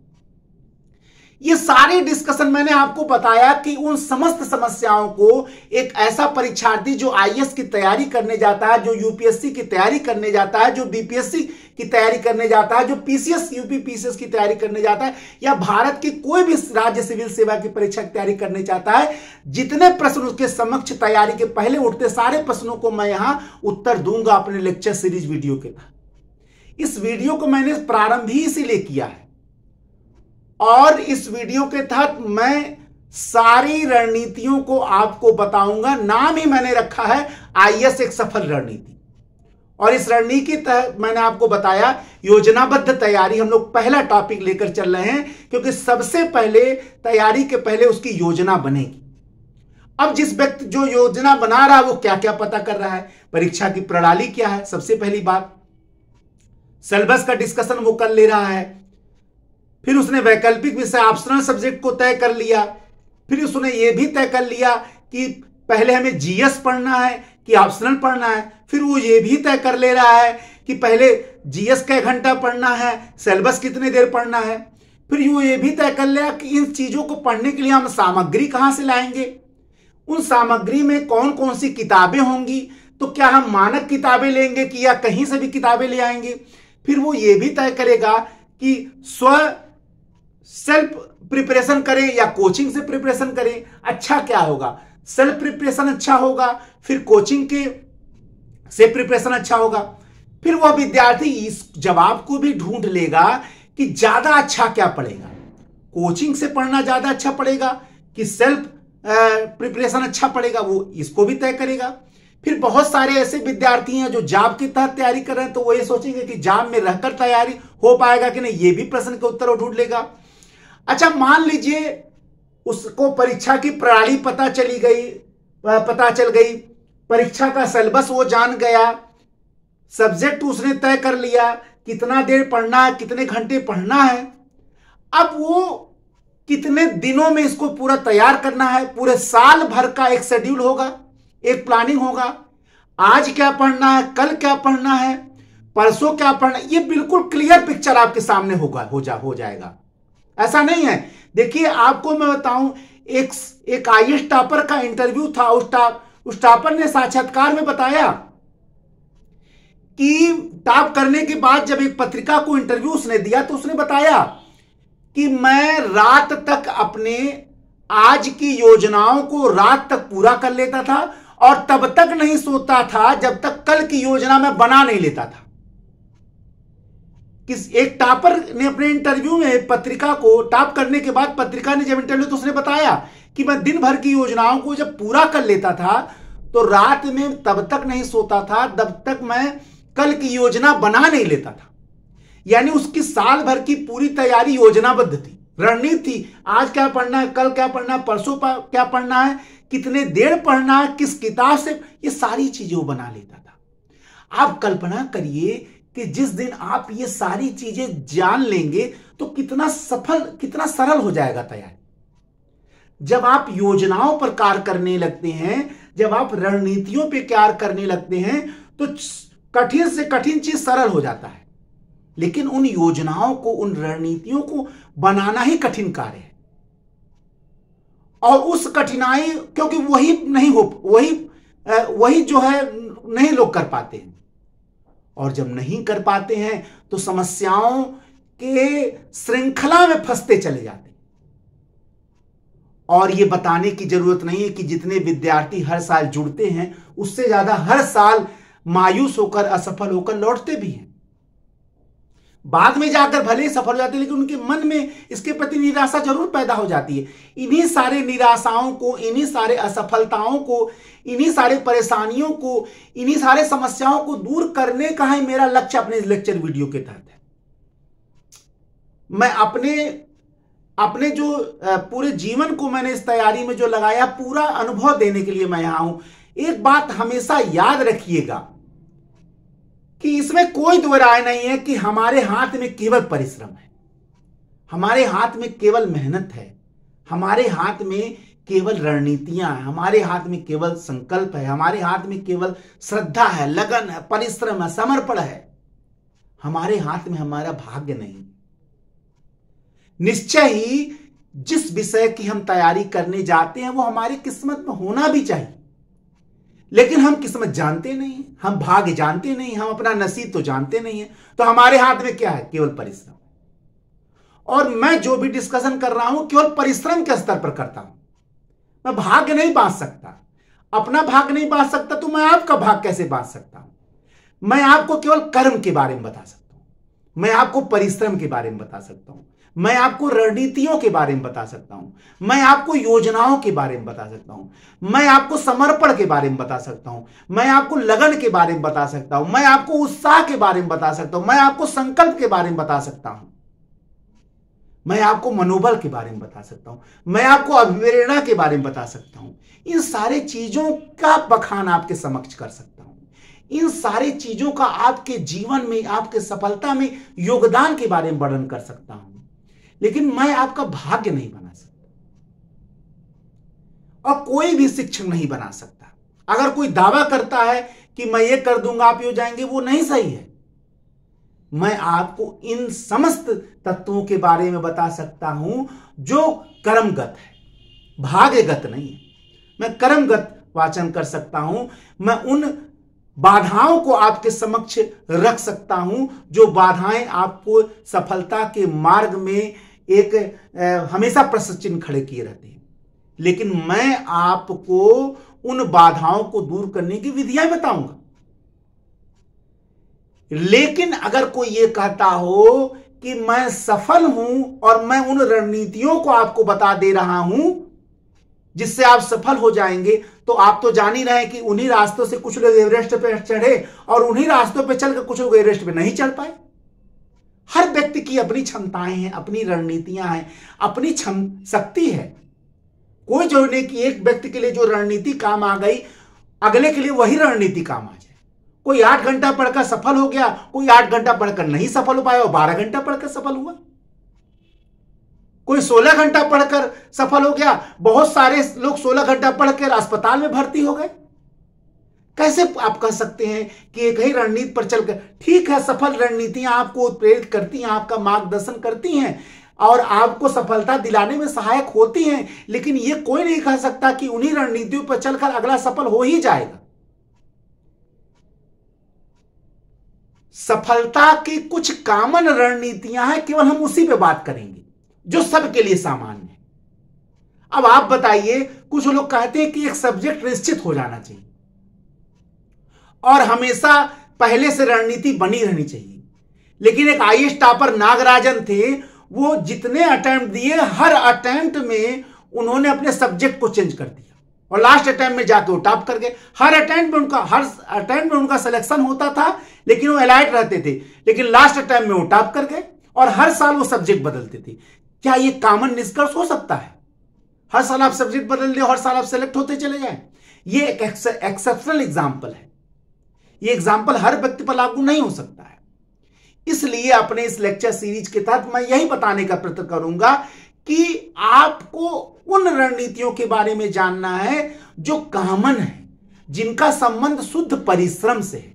ये सारे डिस्कशन मैंने आपको बताया कि उन समस्त समस्याओं को एक ऐसा परीक्षार्थी जो आईएएस की तैयारी करने जाता है, जो यूपीएससी की तैयारी करने जाता है, जो बीपीएससी की तैयारी करने जाता है, जो पीसीएस यूपी पीसीएस की तैयारी करने जाता है, या भारत की कोई भी राज्य सिविल सेवा की परीक्षा की तैयारी करने चाहता है, जितने प्रश्न उसके समक्ष तैयारी के पहले उठते सारे प्रश्नों को मैं यहां उत्तर दूंगा अपने लेक्चर सीरीज वीडियो के तहत। इस वीडियो को मैंने प्रारंभ ही इसीलिए किया है, और इस वीडियो के तहत मैं सारी रणनीतियों को आपको बताऊंगा। नाम ही मैंने रखा है आईएएस एक सफल रणनीति, और इस रणनीति के तहत मैंने आपको बताया योजनाबद्ध तैयारी हम लोग पहला टॉपिक लेकर चल रहे हैं, क्योंकि सबसे पहले तैयारी के पहले उसकी योजना बनेगी। अब जिस व्यक्ति जो योजना बना रहा है वो क्या क्या पता कर रहा है, परीक्षा की प्रणाली क्या है, सबसे पहली बात सिलेबस का डिस्कशन वो कर ले रहा है, फिर उसने वैकल्पिक विषय ऑप्शनल सब्जेक्ट को तय कर लिया, फिर उसने ये भी तय कर लिया कि पहले हमें जीएस पढ़ना है कि ऑप्शनल पढ़ना है, फिर वो ये भी तय कर ले रहा है कि पहले जीएस का 1 घंटा पढ़ना है, सिलेबस कितने देर पढ़ना है, फिर वो ये भी तय कर लिया कि इन चीजों को पढ़ने के लिए हम सामग्री कहां से लाएंगे, उन सामग्री में कौन कौन सी किताबें होंगी, तो क्या हम मानक किताबें लेंगे कि या कहीं से भी किताबें ले आएंगे, फिर वो ये भी तय करेगा कि सेल्फ प्रिपरेशन करें या कोचिंग से प्रिपरेशन करें, अच्छा क्या होगा, सेल्फ प्रिपरेशन अच्छा होगा, फिर कोचिंग के से प्रिपरेशन अच्छा होगा, फिर वह विद्यार्थी इस जवाब को भी ढूंढ लेगा कि ज्यादा अच्छा क्या पड़ेगा, कोचिंग से पढ़ना ज्यादा अच्छा पड़ेगा कि सेल्फ प्रिपरेशन अच्छा पड़ेगा, वो इसको भी तय करेगा। फिर बहुत सारे ऐसे विद्यार्थी हैं जो जॉब के तहत तैयारी कर रहे हैं, तो वो ये सोचेंगे कि जॉब में रहकर तैयारी हो पाएगा कि नहीं, ये भी प्रश्न के उत्तर वो ढूंढ लेगा। अच्छा मान लीजिए उसको परीक्षा की प्रणाली पता चल गई, परीक्षा का सिलेबस वो जान गया, सब्जेक्ट उसने तय कर लिया, कितना देर पढ़ना है, कितने घंटे पढ़ना है, अब वो कितने दिनों में इसको पूरा तैयार करना है, पूरे साल भर का एक शेड्यूल होगा, एक प्लानिंग होगा, आज क्या पढ़ना है, कल क्या पढ़ना है, परसों क्या पढ़ना है, ये बिल्कुल क्लियर पिक्चर आपके सामने हो जाएगा। ऐसा नहीं है, देखिए आपको मैं बताऊं, एक आईएएस टॉपर का इंटरव्यू था, उस टॉपर ने साक्षात्कार में बताया कि टॉप करने के बाद जब एक पत्रिका को इंटरव्यू उसने दिया तो उसने बताया कि मैं रात तक अपने आज की योजनाओं को रात तक पूरा कर लेता था और तब तक नहीं सोता था जब तक कल की योजना में बना नहीं लेता था। एक टॉपर ने अपने इंटरव्यू में पत्रिका को टॉप करने के बाद पत्रिका ने जब इंटरव्यू तो उसने बताया कि मैं दिन भर की योजनाओं को जब पूरा कर लेता था तो रात में तब तक नहीं सोता था जब तक मैं कल की योजना बना नहीं लेता था। यानी उसकी साल भर की पूरी तैयारी योजनाबद्ध थी, रणनीति थी। आज क्या पढ़ना है, कल क्या पढ़ना है, परसों क्या पढ़ना है, कितने देर पढ़ना है, किस किताब से, ये सारी चीजें वो बना लेता था। आप कल्पना करिए कि जिस दिन आप ये सारी चीजें जान लेंगे तो कितना सरल हो जाएगा तैयारी। जब आप योजनाओं पर कार्य करने लगते हैं, जब आप रणनीतियों पे कार्य करने लगते हैं तो कठिन से कठिन चीज सरल हो जाता है। लेकिन उन योजनाओं को, उन रणनीतियों को बनाना ही कठिन कार्य है। और उस कठिनाई, क्योंकि वही जो है नहीं लोग कर पाते हैं। और जब नहीं कर पाते हैं तो समस्याओं के श्रृंखला में फंसते चले जाते हैं। और ये बताने की जरूरत नहीं है कि जितने विद्यार्थी हर साल जुड़ते हैं उससे ज्यादा हर साल मायूस होकर, असफल होकर लौटते भी हैं। बाद में जाकर भले ही सफल हो जाते हैं लेकिन उनके मन में इसके प्रति निराशा जरूर पैदा हो जाती है। इन्हीं सारे निराशाओं को, इन्हीं सारे असफलताओं को, इन्हीं सारे परेशानियों को, इन्हीं सारे समस्याओं को दूर करने का ही मेरा लक्ष्य अपने इस लेक्चर वीडियो के तहत है। मैं अपने जो पूरे जीवन को मैंने इस तैयारी में जो लगाया, पूरा अनुभव देने के लिए मैं यहां हूं। एक बात हमेशा याद रखिएगा कि इसमें कोई दो राय नहीं है कि हमारे हाथ में केवल परिश्रम है, हमारे हाथ में केवल मेहनत है, हमारे हाथ में केवल रणनीतियां हैं, हमारे हाथ में केवल संकल्प है, हमारे हाथ में केवल श्रद्धा है, लगन है, परिश्रम है, समर्पण है। हमारे हाथ में हमारा भाग्य नहीं। निश्चय ही जिस विषय की हम तैयारी करने जाते हैं वो हमारी किस्मत में होना भी चाहिए, लेकिन हम किस्मत जानते नहीं, हम भाग्य जानते नहीं, हम अपना नसीब तो जानते नहीं है। तो हमारे हाथ में क्या है? केवल परिश्रम। और मैं जो भी डिस्कशन कर रहा हूं केवल परिश्रम के स्तर पर करता हूं। मैं भाग्य नहीं बांध सकता, अपना भाग्य नहीं बांध सकता, तो मैं आपका भाग्य कैसे बांध सकता हूं? मैं आपको केवल कर्म के बारे में बता सकता हूं, मैं आपको परिश्रम के बारे में बता सकता हूं, मैं आपको रणनीतियों के बारे में बता सकता हूं, मैं आपको योजनाओं के बारे में बता सकता हूं, मैं आपको समर्पण के बारे में बता सकता हूं, मैं आपको लगन के बारे में बता सकता हूं, मैं आपको उत्साह के बारे में बता सकता हूं, मैं आपको संकल्प के बारे में बता सकता हूं, मैं आपको मनोबल के बारे में बता सकता हूं, मैं आपको अभिप्रेरणा के बारे में बता सकता हूं। इन सारे चीजों का बखान आपके समक्ष कर सकता हूं। इन सारी चीजों का आपके जीवन में, आपके सफलता में योगदान के बारे में वर्णन कर सकता हूं, लेकिन मैं आपका भाग्य नहीं बना सकता और कोई भी शिक्षक नहीं बना सकता। अगर कोई दावा करता है कि मैं ये कर दूंगा आप ये हो जाएंगे, वो नहीं सही है। मैं आपको इन समस्त तत्वों के बारे में बता सकता हूं जो कर्मगत है, भाग्यगत नहीं है। मैं कर्मगत वाचन कर सकता हूं। मैं उन बाधाओं को आपके समक्ष रख सकता हूं जो बाधाएं आपको सफलता के मार्ग में एक हमेशा प्रश्न चिन्ह खड़े किए रहते हैं। लेकिन मैं आपको उन बाधाओं को दूर करने की विधियां बताऊंगा। लेकिन अगर कोई ये कहता हो कि मैं सफल हूं और मैं उन रणनीतियों को आपको बता दे रहा हूं जिससे आप सफल हो जाएंगे, तो आप तो जान ही रहे हैं कि उन्हीं रास्तों से कुछ लोग एवरेस्ट पे चढ़े और उन्हीं रास्तों पे चलकर कुछ लोग एवरेस्ट पे नहीं चढ़ पाए। हर व्यक्ति की अपनी क्षमताएं हैं, अपनी रणनीतियां हैं, अपनी शक्ति है। कोई जो नहीं कि एक व्यक्ति के लिए जो रणनीति काम आ गई अगले के लिए वही रणनीति काम आ जाए। कोई 8 घंटा पढ़कर सफल हो गया, कोई 8 घंटा पढ़कर नहीं सफल हो पाया और 12 घंटा पढ़कर सफल हुआ। कोई 16 घंटा पढ़कर सफल हो गया, बहुत सारे लोग 16 घंटा पढ़कर अस्पताल में भर्ती हो गए। कैसे आप कह सकते हैं कि एक ही रणनीति पर चलकर? ठीक है, सफल रणनीतियां आपको उत्प्रेरित करती हैं, आपका मार्गदर्शन करती हैं और आपको सफलता दिलाने में सहायक होती हैं, लेकिन यह कोई नहीं कह सकता कि उन्हीं रणनीतियों पर चलकर अगला सफल हो ही जाएगा। सफलता की कुछ कॉमन रणनीतियां हैं, केवल हम उसी पे बात करेंगे जो सबके लिए सामान्य है। अब आप बताइए, कुछ लोग कहते हैं कि एक सब्जेक्ट निश्चित हो जाना चाहिए और हमेशा पहले से रणनीति बनी रहनी चाहिए, लेकिन एक आईएएस टॉपर नागराजन थे, वो जितने अटेम्प्ट दिए हर अटेम्प्ट में उन्होंने अपने सब्जेक्ट को चेंज कर दिया और लास्ट अटेम्प्ट में जाके वो टॉप कर गए। हर अटेम्प्ट में उनका सिलेक्शन होता था, लेकिन वो एलाइट रहते थे, लेकिन लास्ट अटेम्प्ट में वो टॉप कर गए और हर साल वो सब्जेक्ट बदलते थे। क्या ये कॉमन निष्कर्ष हो सकता है? हर साल आप सब्जेक्ट बदल दे, हर साल आप सेलेक्ट होते चले जाएं। ये एक एक्सेप्शनल एग्जाम्पल है। ये एग्जाम्पल हर व्यक्ति पर लागू नहीं हो सकता है। इसलिए अपने इस लेक्चर सीरीज के तहत मैं यही बताने का प्रयत्न करूंगा कि आपको उन रणनीतियों के बारे में जानना है जो कॉमन है, जिनका संबंध शुद्ध परिश्रम से है,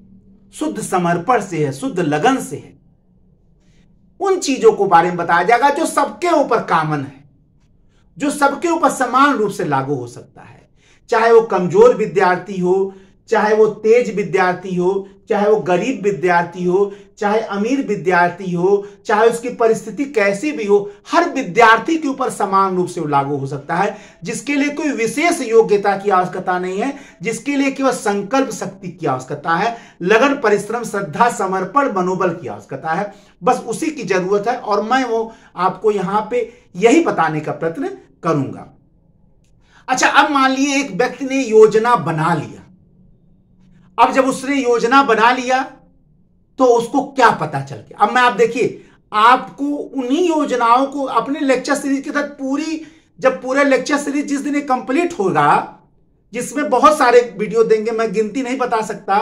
शुद्ध समर्पण से है, शुद्ध लगन से है। उन चीजों को बारे में बताया जाएगा जो सबके ऊपर कॉमन है, जो सबके ऊपर समान रूप से लागू हो सकता है, चाहे वो कमजोर विद्यार्थी हो, चाहे वो तेज विद्यार्थी हो, चाहे वो गरीब विद्यार्थी हो, चाहे अमीर विद्यार्थी हो, चाहे उसकी परिस्थिति कैसी भी हो, हर विद्यार्थी के ऊपर समान रूप से लागू हो सकता है, जिसके लिए कोई विशेष योग्यता की आवश्यकता नहीं है, जिसके लिए केवल संकल्प शक्ति की आवश्यकता है, लगन, परिश्रम, श्रद्धा, समर्पण, मनोबल की आवश्यकता है। बस उसी की जरूरत है और मैं वो आपको यहां पे यही बताने का प्रयत्न करूंगा। अच्छा, अब मान लिए एक व्यक्ति ने योजना बना लिया। अब जब उसने योजना बना लिया तो उसको क्या पता चल गया? अब मैं आप देखिए, आपको उन्हीं योजनाओं को अपने लेक्चर सीरीज के तहत जब पूरे लेक्चर सीरीज जिस दिन कंप्लीट होगा, जिसमें बहुत सारे वीडियो देंगे, मैं गिनती नहीं बता सकता,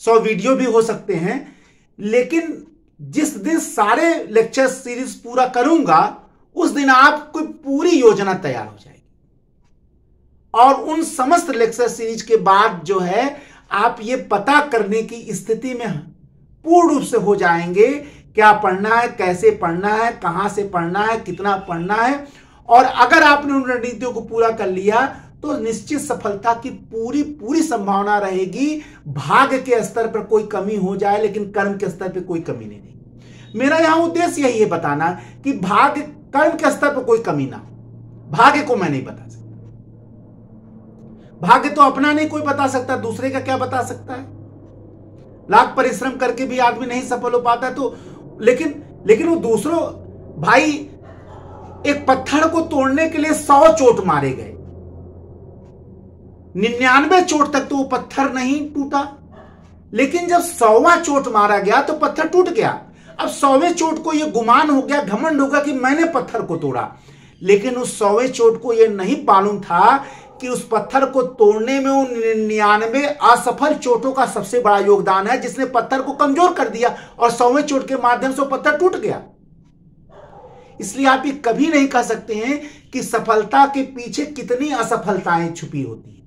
100 वीडियो भी हो सकते हैं, लेकिन जिस दिन सारे लेक्चर सीरीज पूरा करूंगा उस दिन आपको पूरी योजना तैयार हो जाएगी और उन समस्त लेक्चर सीरीज के बाद जो है आप ये पता करने की स्थिति में पूर्ण रूप से हो जाएंगे क्या पढ़ना है, कैसे पढ़ना है, कहां से पढ़ना है, कितना पढ़ना है। और अगर आपने उन रणनीतियों को पूरा कर लिया तो निश्चित सफलता की पूरी संभावना रहेगी। भाग्य के स्तर पर कोई कमी हो जाए लेकिन कर्म के स्तर पर कोई कमी नहीं। मेरा यहां उद्देश्य यही है बताना कि भाग्य, कर्म के स्तर पर कोई कमी ना हो। भाग्य को मैं नहीं बता सकता, भाग्य तो अपना नहीं कोई बता सकता, दूसरे का क्या बता सकता है। लाख परिश्रम करके भी आदमी नहीं सफल हो पाता है तो लेकिन वो दूसरों, भाई एक पत्थर को तोड़ने के लिए 100 चोट मारे गए, 99 चोट तक तो वो पत्थर नहीं टूटा, लेकिन जब 100वां चोट मारा गया तो पत्थर टूट गया। अब 100वें चोट को ये गुमान हो गया, घमंड होगा कि मैंने पत्थर को तोड़ा, लेकिन उस 100वें चोट को ये नहीं मालूम था कि उस पत्थर को तोड़ने में उन 99 असफल चोटों का सबसे बड़ा योगदान है, जिसने पत्थर को कमजोर कर दिया और 100वें चोट के माध्यम से पत्थर टूट गया। इसलिए आप ये कभी नहीं कह सकते हैं कि सफलता के पीछे कितनी असफलताएं छुपी होती हैं,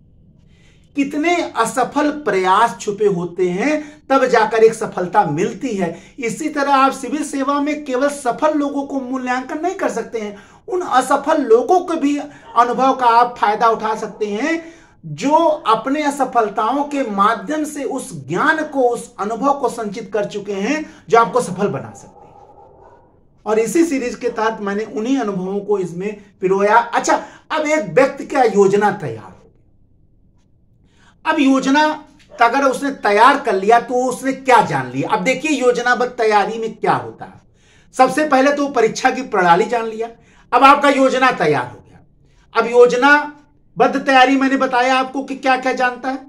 कितने असफल प्रयास छुपे होते हैं, तब जाकर एक सफलता मिलती है। इसी तरह आप सिविल सेवा में केवल सफल लोगों को मूल्यांकन नहीं कर सकते हैं, उन असफल लोगों के भी अनुभव का आप फायदा उठा सकते हैं, जो अपने असफलताओं के माध्यम से उस ज्ञान को, उस अनुभव को संचित कर चुके हैं जो आपको सफल बना सकते हैं। और इसी सीरीज के तहत मैंने उन्हीं अनुभवों को इसमें पिरोया। अच्छा, अब एक व्यक्ति का योजना तैयार हो, अब योजना अगर उसने तैयार कर लिया तो उसने क्या जान लिया। अब देखिए योजनाबद्ध तैयारी में क्या होता है। सबसे पहले तो परीक्षा की प्रणाली जान लिया, अब आपका योजना तैयार हो गया। अब योजनाबद्ध तैयारी मैंने बताया आपको कि क्या क्या जानता है,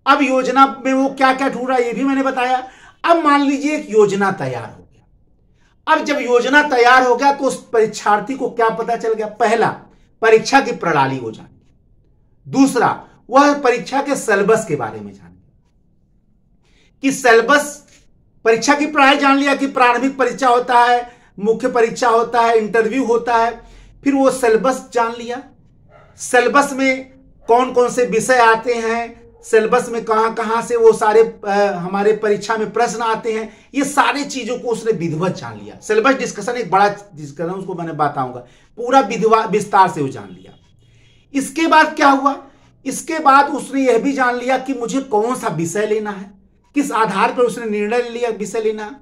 अब योजना में वो क्या क्या ढूंढ रहा है ये भी मैंने बताया। अब मान लीजिए एक योजना तैयार हो गया। अब जब योजना तैयार हो गया तो उस परीक्षार्थी को क्या पता चल गया? पहला, परीक्षा की प्रणाली को जान लिया। दूसरा, वह परीक्षा के सिलेबस के बारे में जान लिया कि सिलेबस, परीक्षा की प्रणाली जान लिया कि प्रारंभिक परीक्षा होता है, मुख्य परीक्षा होता है, इंटरव्यू होता है। फिर वो सिलेबस जान लिया, सिलेबस में कौन कौन से विषय आते हैं, सिलेबस में कहां कहां से वो सारे हमारे परीक्षा में प्रश्न आते हैं, ये सारी चीजों को उसने विधिवत जान लिया। सिलेबस डिस्कशन एक बड़ा डिस्कशन, उसको मैंने बताऊंगा, पूरा विस्तार से वो जान लिया। इसके बाद क्या हुआ? इसके बाद उसने यह भी जान लिया कि मुझे कौन सा विषय लेना है, किस आधार पर उसने निर्णय लिया विषय लेना।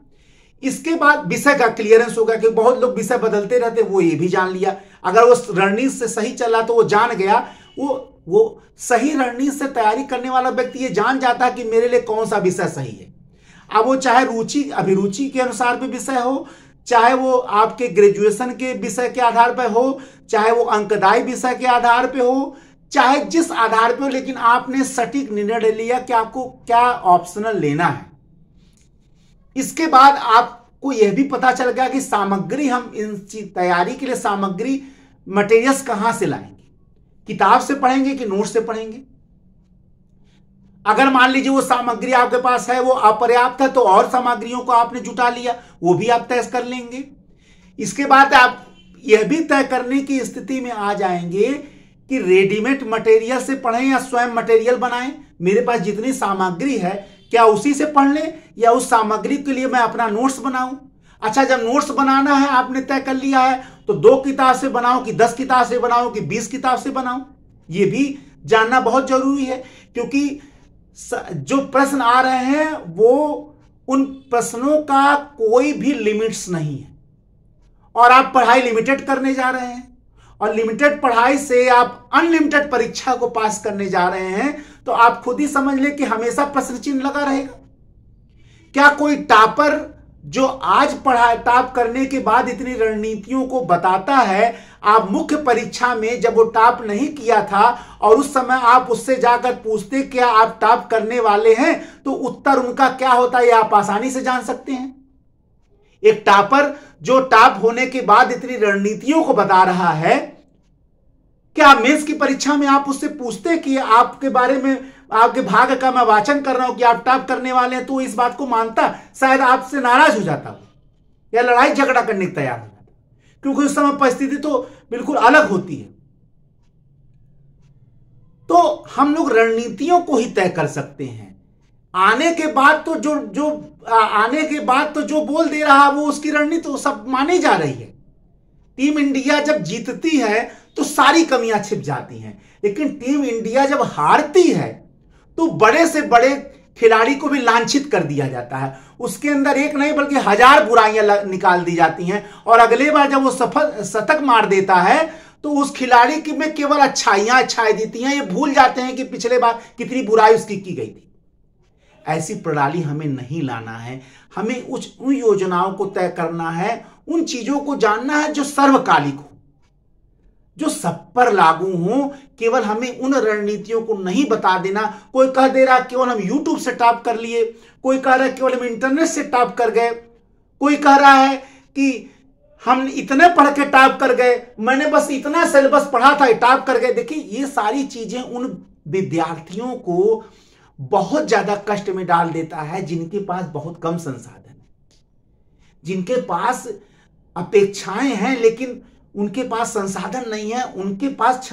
इसके बाद विषय का क्लियरेंस होगा कि बहुत लोग विषय बदलते रहते, वो ये भी जान लिया। अगर वो रणनीति से सही चला तो वो जान गया, वो सही रणनीति से तैयारी करने वाला व्यक्ति ये जान जाता है कि मेरे लिए कौन सा विषय सही है। अब वो चाहे रुचि अभिरुचि के अनुसार भी विषय हो, चाहे वो आपके ग्रेजुएशन के विषय के आधार पर हो, चाहे वो अंकदायी विषय के आधार पे हो, चाहे जिस आधार पे हो, लेकिन आपने सटीक निर्णय लिया कि आपको क्या ऑप्शनल लेना है। इसके बाद आपको यह भी पता चल गया कि सामग्री, हम इन तैयारी के लिए सामग्री मटेरियल्स कहां से लाएंगे, किताब से पढ़ेंगे कि नोट से पढ़ेंगे। अगर मान लीजिए वो सामग्री आपके पास है वो अपर्याप्त है तो और सामग्रियों को आपने जुटा लिया, वो भी आप तय कर लेंगे। इसके बाद आप यह भी तय करने की स्थिति में आ जाएंगे कि रेडीमेड मटेरियल से पढ़ें या स्वयं मटेरियल बनाएं। मेरे पास जितनी सामग्री है क्या उसी से पढ़ लें या उस सामग्री के लिए मैं अपना नोट्स बनाऊं। अच्छा, जब नोट्स बनाना है आपने तय कर लिया है तो 2 किताब से बनाऊं कि 10 किताब से बनाऊं कि 20 किताब से बनाऊं, ये भी जानना बहुत जरूरी है। क्योंकि जो प्रश्न आ रहे हैं वो उन प्रश्नों का कोई भी लिमिट्स नहीं है और आप पढ़ाई लिमिटेड करने जा रहे हैं और लिमिटेड पढ़ाई से आप अनलिमिटेड परीक्षा को पास करने जा रहे हैं, तो आप खुद ही समझ लें कि हमेशा प्रश्न चिन्ह लगा रहेगा। क्या कोई टॉपर जो आज टॉप करने के बाद इतनी रणनीतियों को बताता है, आप मुख्य परीक्षा में जब वो टॉप नहीं किया था और उस समय आप उससे जाकर पूछते क्या आप टॉप करने वाले हैं, तो उत्तर उनका क्या होता है ये आप आसानी से जान सकते हैं। एक टॉपर जो टॉप होने के बाद इतनी रणनीतियों को बता रहा है, क्या मेंस की परीक्षा में आप उससे पूछते कि आपके बारे में, आपके भाग्य का मैं वाचन कर रहा हूं कि आप टॉप करने वाले हैं, तो इस बात को मानता, शायद आपसे नाराज हो जाता हो या लड़ाई झगड़ा करने को तैयार हो जाता, क्योंकि उस समय परिस्थिति तो बिल्कुल अलग होती है। तो हम लोग रणनीतियों को ही तय कर सकते हैं। आने के बाद तो जो बोल दे रहा है वो उसकी रणनीति तो सब मानी जा रही है। टीम इंडिया जब जीतती है तो सारी कमियां छिप जाती हैं, लेकिन टीम इंडिया जब हारती है तो बड़े से बड़े खिलाड़ी को भी लांछित कर दिया जाता है, उसके अंदर एक नहीं बल्कि 1000 बुराइयां निकाल दी जाती हैं और अगले बार जब वो शतक मार देता है तो उस खिलाड़ी की में केवल अच्छाई देती हैं, ये भूल जाते हैं कि पिछले बार कितनी बुराई उसकी की गई थी। ऐसी प्रणाली हमें नहीं लाना है, हमें उन योजनाओं को तय करना है, उन चीजों को जानना है जो सर्वकालिक हो, जो सब पर लागू हो। केवल हमें उन रणनीतियों को नहीं बता देना। कोई कह दे रहा केवल हम यूट्यूब से टॉप कर लिए, कोई कह रहा है केवल हम इंटरनेट से टॉप कर गए, कोई कह रहा है कि हम इतने पढ़ के टॉप कर गए, मैंने बस इतना सिलेबस पढ़ा था टॉप कर गए। देखिए ये सारी चीजें उन विद्यार्थियों को बहुत ज्यादा कष्ट में डाल देता है जिनके पास बहुत कम संसाधन है, जिनके पास अपेक्षाएं हैं लेकिन उनके पास संसाधन नहीं है, उनके पास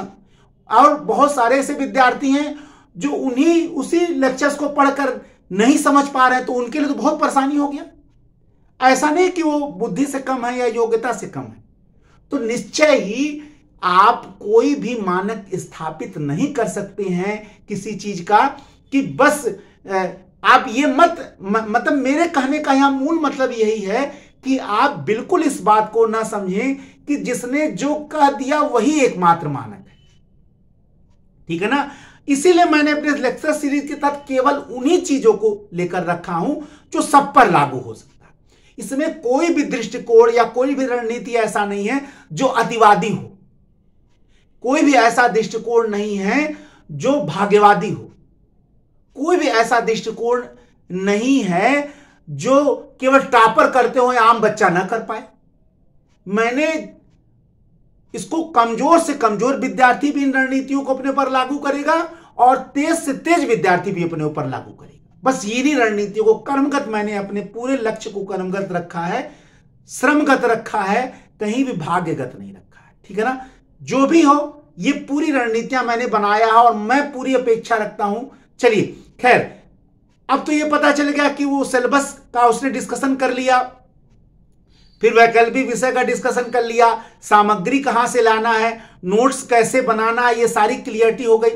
और बहुत सारे ऐसे विद्यार्थी हैं जो उसी लेक्चर्स को पढ़कर नहीं समझ पा रहे हैं, तो उनके लिए तो बहुत परेशानी हो गया। ऐसा नहीं कि वो बुद्धि से कम है या योग्यता से कम है। तो निश्चय ही आप कोई भी मानक स्थापित नहीं कर सकते हैं किसी चीज का कि बस आप ये मतलब मेरे कहने का यहां मूल मतलब यही है कि आप बिल्कुल इस बात को ना समझें कि जिसने जो कह दिया वही एकमात्र मानक है, ठीक है ना। इसीलिए मैंने अपने लेक्चर सीरीज के तहत केवल उन्हीं चीजों को लेकर रखा हूं जो सब पर लागू हो सकता है। इसमें कोई भी दृष्टिकोण या कोई भी रणनीति ऐसा नहीं है जो अतिवादी हो, कोई भी ऐसा दृष्टिकोण नहीं है जो भाग्यवादी हो, कोई भी ऐसा दृष्टिकोण नहीं है जो केवल टॉपर करते हो या आम बच्चा ना कर पाए। मैंने इसको कमजोर से कमजोर विद्यार्थी भी इन रणनीतियों को अपने पर लागू करेगा और तेज से तेज विद्यार्थी भी अपने ऊपर लागू करेगा। बस इन्हीं रणनीतियों को कर्मगत, मैंने अपने पूरे लक्ष्य को कर्मगत रखा है, श्रमगत रखा है, कहीं भी भाग्यगत नहीं रखा है, ठीक है ना। जो भी हो ये पूरी रणनीतियां मैंने बनाया है और मैं पूरी अपेक्षा रखता हूं। चलिए खैर, अब तो ये पता चल गया कि वो सिलेबस का उसने डिस्कशन कर लिया, फिर वैकल्पिक विषय का डिस्कशन कर लिया, सामग्री कहां से लाना है, नोट्स कैसे बनाना है, ये सारी क्लियरिटी हो गई।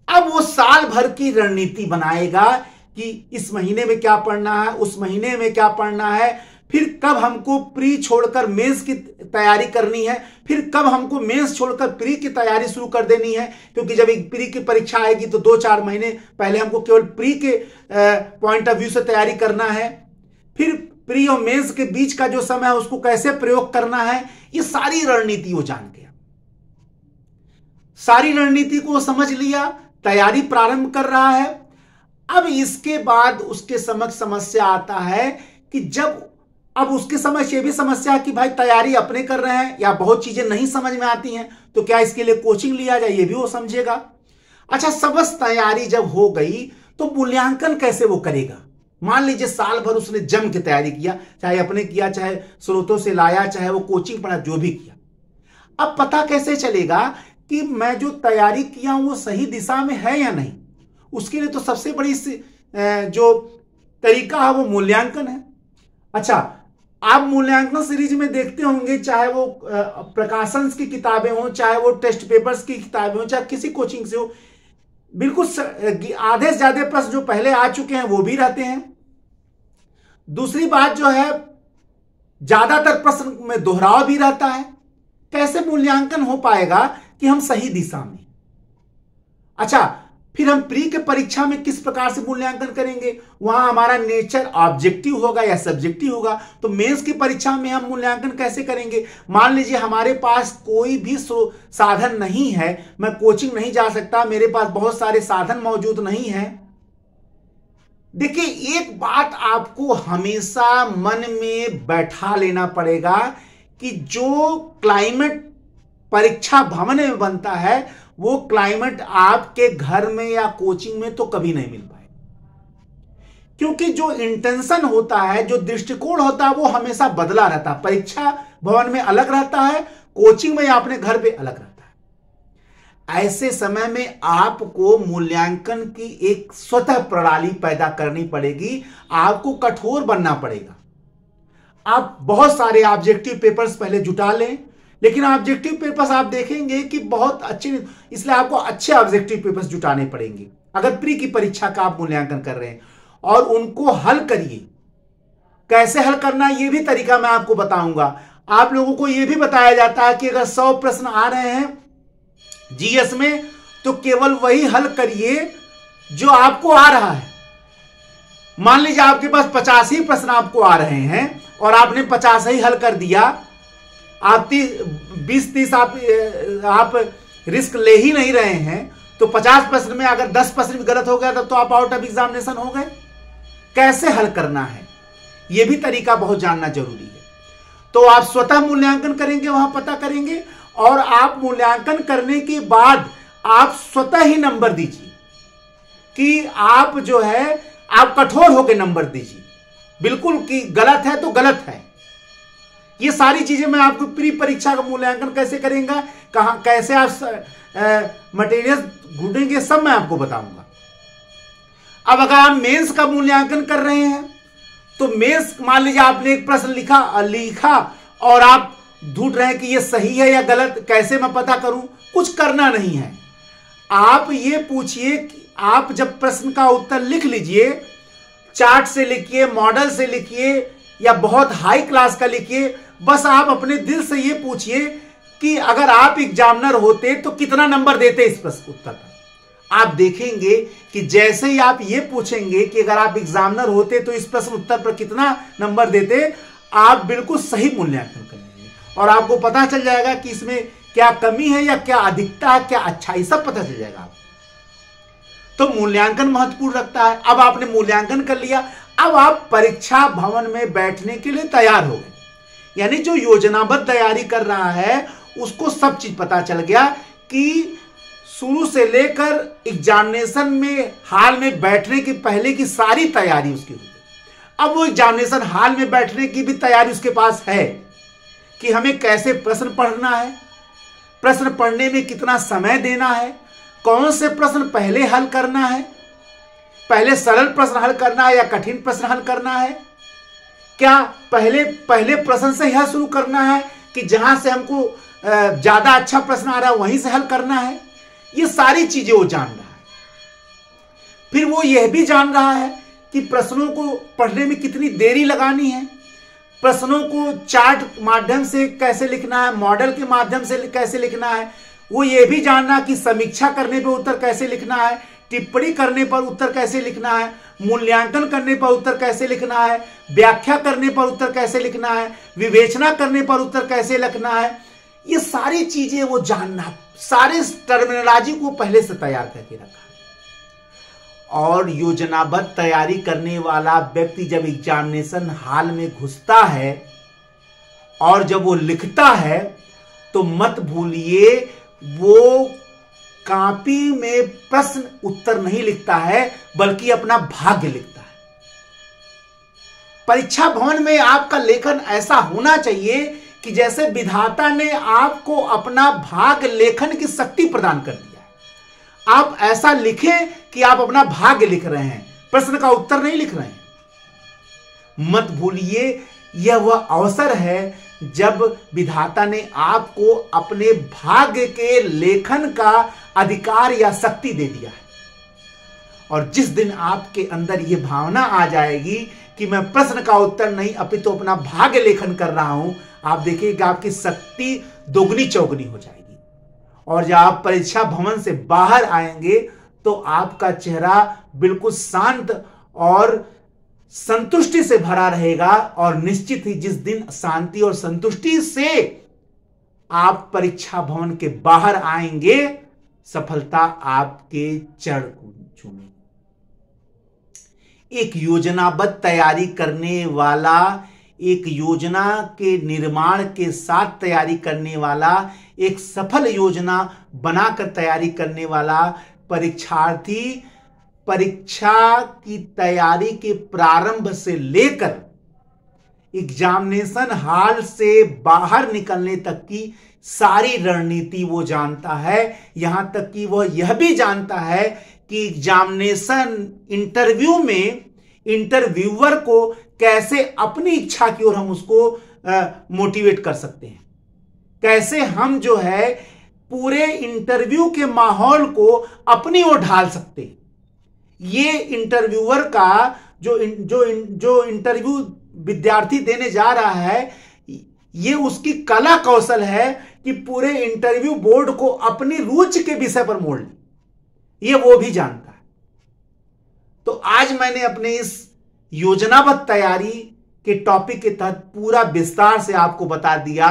अब वो साल भर की रणनीति बनाएगा कि इस महीने में क्या पढ़ना है, उस महीने में क्या पढ़ना है, फिर कब हमको प्री छोड़कर मेंस की तैयारी करनी है, फिर कब हमको मेंस छोड़कर प्री की तैयारी शुरू कर देनी है, क्योंकि जब एक प्री की परीक्षा आएगी तो 2-4 महीने पहले हमको केवल प्री के पॉइंट ऑफ व्यू से तैयारी करना है। फिर प्री और मेंस के बीच का जो समय है उसको कैसे प्रयोग करना है, ये सारी रणनीति वो जान गया। सारी रणनीति को समझ लिया, तैयारी प्रारंभ कर रहा है। अब इसके बाद उसके समक्ष समस्या आता है कि अब उसके समझ ये भी समस्या है कि भाई तैयारी अपने कर रहे हैं या बहुत चीजें नहीं समझ में आती हैं, तो क्या इसके लिए कोचिंग लिया जाए, ये भी वो समझेगा। अच्छा, सबस तैयारी जब हो गई तो मूल्यांकन कैसे वो करेगा। मान लीजिए साल भर उसने जम के तैयारी किया, चाहे अपने किया, चाहे स्रोतों से लाया, चाहे वो कोचिंग पढ़ा, जो भी किया। अब पता कैसे चलेगा कि मैं जो तैयारी किया हूं वो सही दिशा में है या नहीं। उसके लिए तो सबसे बड़ी जो तरीका है वो मूल्यांकन है। अच्छा, आप मूल्यांकन सीरीज में देखते होंगे, चाहे वो प्रकाशन की किताबें हो, चाहे वो टेस्ट पेपर्स की किताबें हो, चाहे किसी कोचिंग से हो, बिल्कुल आधे से ज्यादा प्रश्न जो पहले आ चुके हैं वो भी रहते हैं। दूसरी बात जो है, ज्यादातर प्रश्न में दोहराव भी रहता है। कैसे मूल्यांकन हो पाएगा कि हम सही दिशा में। अच्छा, फिर हम प्री के परीक्षा में किस प्रकार से मूल्यांकन करेंगे, वहां हमारा नेचर ऑब्जेक्टिव होगा या सब्जेक्टिव होगा। तो मेंस की परीक्षा में हम मूल्यांकन कैसे करेंगे। मान लीजिए हमारे पास कोई भी साधन नहीं है, मैं कोचिंग नहीं जा सकता, मेरे पास बहुत सारे साधन मौजूद नहीं है। देखिए, एक बात आपको हमेशा मन में बैठा लेना पड़ेगा कि जो क्लाइमेट परीक्षा भवन में बनता है वो क्लाइमेट आपके घर में या कोचिंग में तो कभी नहीं मिल पाए, क्योंकि जो इंटेंशन होता है, जो दृष्टिकोण होता है, वो हमेशा बदला रहता है। परीक्षा भवन में अलग रहता है, कोचिंग में या अपने घर पे अलग रहता है। ऐसे समय में आपको मूल्यांकन की एक स्वतः प्रणाली पैदा करनी पड़ेगी, आपको कठोर बनना पड़ेगा। आप बहुत सारे ऑब्जेक्टिव पेपर्स पहले जुटा लें, लेकिन ऑब्जेक्टिव पेपर्स आप देखेंगे कि बहुत अच्छे, इसलिए आपको अच्छे ऑब्जेक्टिव पेपर्स जुटाने पड़ेंगे अगर प्री की परीक्षा का आप मूल्यांकन कर रहे हैं। और उनको हल करिए। कैसे हल करना, यह भी तरीका मैं आपको बताऊंगा। आप लोगों को यह भी बताया जाता है कि अगर 100 प्रश्न आ रहे हैं जीएस में, तो केवल वही हल करिए जो आपको आ रहा है। मान लीजिए आपके पास 50 ही प्रश्न आपको आ रहे हैं और आपने 50 ही हल कर दिया, आप 20-30 आप रिस्क ले ही नहीं रहे हैं, तो 50 प्रश्न में अगर 10 प्रश्न भी गलत हो गया तब तो आप आउट ऑफ एग्जामिनेशन हो गए। कैसे हल करना है यह भी तरीका बहुत जानना जरूरी है। तो आप स्वतः मूल्यांकन करेंगे, वहां पता करेंगे, और आप मूल्यांकन करने के बाद आप स्वतः ही नंबर दीजिए कि आप जो है आप कठोर होकर नंबर दीजिए, बिल्कुल कि गलत है तो गलत है। ये सारी चीजें मैं आपको प्री परीक्षा का मूल्यांकन कैसे करेंगे, कहां कैसे आप मटेरियल ढूंढेंगे, सब मैं आपको बताऊंगा। अब अगर आप मेंस का मूल्यांकन कर रहे हैं तो मेंस, मान लीजिए आपने एक प्रश्न लिखा और आप ढूंढ रहे हैं कि ये सही है या गलत, कैसे मैं पता करूं। कुछ करना नहीं है, आप ये पूछिए कि आप जब प्रश्न का उत्तर लिख लीजिए, चार्ट से लिखिए, मॉडल से लिखिए या बहुत हाई क्लास का लिखिए, बस आप अपने दिल से ये पूछिए कि अगर आप एग्जामिनर होते तो कितना नंबर देते इस प्रश्न उत्तर पर। आप देखेंगे कि जैसे ही आप ये पूछेंगे कि अगर आप एग्जामिनर होते तो इस प्रश्न उत्तर पर कितना नंबर देते, आप बिल्कुल सही मूल्यांकन करेंगे और आपको पता चल जाएगा कि इसमें क्या कमी है या क्या अधिकता है, क्या अच्छाई, सब पता चल जाएगा आपको। तो मूल्यांकन महत्वपूर्ण रखता है। अब आपने मूल्यांकन कर लिया, अब आप परीक्षा भवन में बैठने के लिए तैयार हो गए, यानी जो योजनाबद्ध तैयारी कर रहा है उसको सब चीज पता चल गया कि शुरू से लेकर एग्जामिनेशन में हाल में बैठने की पहले की सारी तैयारी उसकी हो गई। अब वो एग्जामिनेशन हाल में बैठने की भी तैयारी उसके पास है कि हमें कैसे प्रश्न पढ़ना है, प्रश्न पढ़ने में कितना समय देना है, कौन से प्रश्न पहले हल करना है, पहले सरल प्रश्न हल करना है या कठिन प्रश्न हल करना है, क्या पहले प्रश्न से यह शुरू करना है कि जहां से हमको ज्यादा अच्छा प्रश्न आ रहा है वहीं से हल करना है। ये सारी चीजें वो जान रहा है। फिर वो यह भी जान रहा है कि प्रश्नों को पढ़ने में कितनी देरी लगानी है, प्रश्नों को चार्ट माध्यम से कैसे लिखना है, मॉडल के माध्यम से कैसे लिखना है, वो ये भी जानना कि समीक्षा करने पर उत्तर कैसे लिखना है, टिप्पणी करने पर उत्तर कैसे लिखना है, मूल्यांकन करने पर उत्तर कैसे लिखना है, व्याख्या करने पर उत्तर कैसे लिखना है, विवेचना करने पर उत्तर कैसे लिखना है, ये सारी चीजें वो जानना, सारे टर्मिनोलॉजी को पहले से तैयार करके रखा। और योजनाबद्ध तैयारी करने वाला व्यक्ति जब एग्जामिनेशन हॉल में घुसता है और जब वो लिखता है तो मत भूलिए वो कॉपी में प्रश्न उत्तर नहीं लिखता है बल्कि अपना भाग्य लिखता है। परीक्षा भवन में आपका लेखन ऐसा होना चाहिए कि जैसे विधाता ने आपको अपना भाग्य लेखन की शक्ति प्रदान कर दिया है। आप ऐसा लिखें कि आप अपना भाग्य लिख रहे हैं, प्रश्न का उत्तर नहीं लिख रहे हैं। मत भूलिए यह वह अवसर है जब विधाता ने आपको अपने भाग्य के लेखन का अधिकार या शक्ति दे दिया है। और जिस दिन आपके अंदर यह भावना आ जाएगी कि मैं प्रश्न का उत्तर नहीं अपितु अपना भाग्य लेखन कर रहा हूं, आप देखिएगा आपकी शक्ति दोगुनी चौगुनी हो जाएगी। और जब आप परीक्षा भवन से बाहर आएंगे तो आपका चेहरा बिल्कुल शांत और संतुष्टि से भरा रहेगा। और निश्चित ही जिस दिन शांति और संतुष्टि से आप परीक्षा भवन के बाहर आएंगे, सफलता आपके चरण को छूएगी। एक योजनाबद्ध तैयारी करने वाला, एक योजना के निर्माण के साथ तैयारी करने वाला, एक सफल योजना बनाकर तैयारी करने वाला परीक्षार्थी परीक्षा की तैयारी के प्रारंभ से लेकर एग्जामिनेशन हॉल से बाहर निकलने तक की सारी रणनीति वो जानता है। यहां तक कि वह यह भी जानता है कि एग्जामिनेशन इंटरव्यू में इंटरव्यूअर को कैसे अपनी इच्छा की ओर हम उसको मोटिवेट कर सकते हैं, कैसे हम जो है पूरे इंटरव्यू के माहौल को अपनी ओर ढाल सकते हैं। ये इंटरव्यूअर का जो इंटरव्यू विद्यार्थी देने जा रहा है, ये उसकी कला कौशल है कि पूरे इंटरव्यू बोर्ड को अपनी रुचि के विषय पर मोड़ ले, ये वो भी जानता है। तो आज मैंने अपने इस योजनाबद्ध तैयारी के टॉपिक के तहत पूरा विस्तार से आपको बता दिया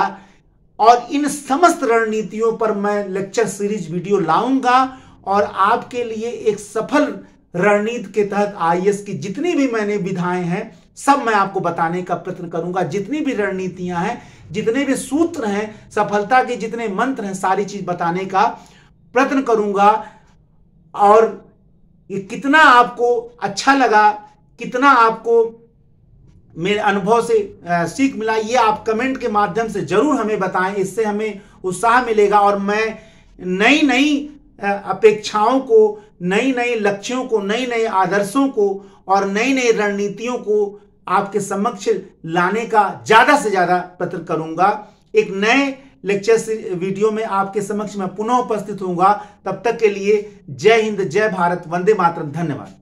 और इन समस्त रणनीतियों पर मैं लेक्चर सीरीज वीडियो लाऊंगा और आपके लिए एक सफल रणनीति के तहत आईएएस की जितनी भी मैंने विधाएं हैं सब मैं आपको बताने का प्रयत्न करूंगा। जितनी भी रणनीतियां हैं, जितने भी सूत्र हैं, सफलता के जितने मंत्र हैं, सारी चीज बताने का प्रयत्न करूंगा। और ये कितना आपको अच्छा लगा, कितना आपको मेरे अनुभव से सीख मिला, ये आप कमेंट के माध्यम से जरूर हमें बताएं। इससे हमें उत्साह मिलेगा और मैं नई नई अपेक्षाओं को, नई नई लक्ष्यों को, नई नई आदर्शों को और नई नई रणनीतियों को आपके समक्ष लाने का ज्यादा से ज्यादा प्रयत्न करूंगा। एक नए लेक्चर वीडियो में आपके समक्ष मैं पुनः उपस्थित होऊंगा। तब तक के लिए जय हिंद, जय भारत, वंदे मातरम, धन्यवाद।